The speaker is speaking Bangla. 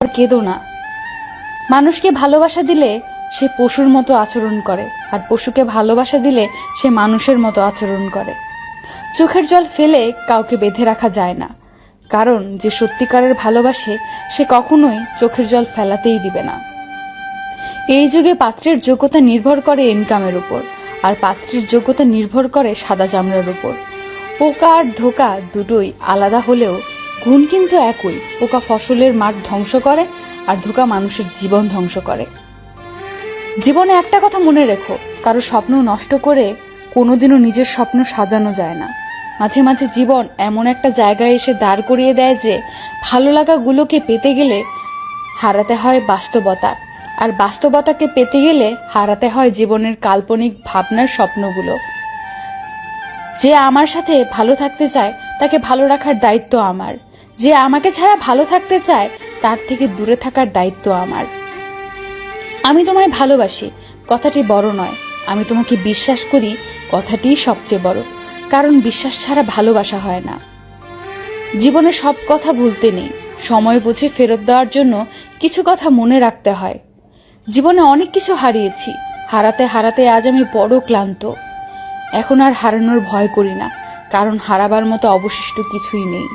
আর কেঁদো না। মানুষকে ভালোবাসা দিলে সে পশুর মতো আচরণ করে, আর পশুকে ভালোবাসা দিলে সে মানুষের মতো আচরণ করে। চোখের জল ফেলে কাউকে বেঁধে রাখা যায় না, কারণ যে সত্যিকারের ভালোবাসে সে কখনোই চোখের জল ফেলাতেই দিবে না। এই যুগে পাত্রের যোগ্যতা নির্ভর করে ইনকামের উপর, আর পাত্রের যোগ্যতা নির্ভর করে সাদা চামড়ার উপর। পোকা আর ধোকা দুটোই আলাদা হলেও গুণ কিন্তু একই। পোকা ফসলের মাঠ ধ্বংস করে, আর ধোকা মানুষের জীবন ধ্বংস করে। জীবনে একটা কথা মনে রেখো, কারো স্বপ্ন নষ্ট করে কোনোদিনও নিজের স্বপ্ন সাজানো যায় না। মাঝে মাঝে জীবন এমন একটা জায়গায় এসে দাঁড় করিয়ে দেয় যে ভালো লাগাগুলোকে পেতে গেলে হারাতে হয় বাস্তবতা, আর বাস্তবতাকে পেতে গেলে হারাতে হয় জীবনের কাল্পনিক ভাবনার স্বপ্নগুলো। যে আমার সাথে ভালো থাকতে চায় তাকে ভালো রাখার দায়িত্ব আমার, যে আমাকে ছাড়া ভালো থাকতে চায় তার থেকে দূরে থাকার দায়িত্ব আমার। আমি তোমায় ভালোবাসি কথাটি বড় নয়, আমি তোমাকে বিশ্বাস করি কথাটিই সবচেয়ে বড়, কারণ বিশ্বাস ছাড়া ভালোবাসা হয় না। জীবনে সব কথা ভুলতে নেই, সময় বুঝে ফেরত দেওয়ার জন্য কিছু কথা মনে রাখতে হয়। জীবনে অনেক কিছু হারিয়েছি, হারাতে হারাতে আজ আমি বড় ক্লান্ত। এখন আর হারানোর ভয় করি না, কারণ হারাবার মতো অবশিষ্ট কিছুই নেই।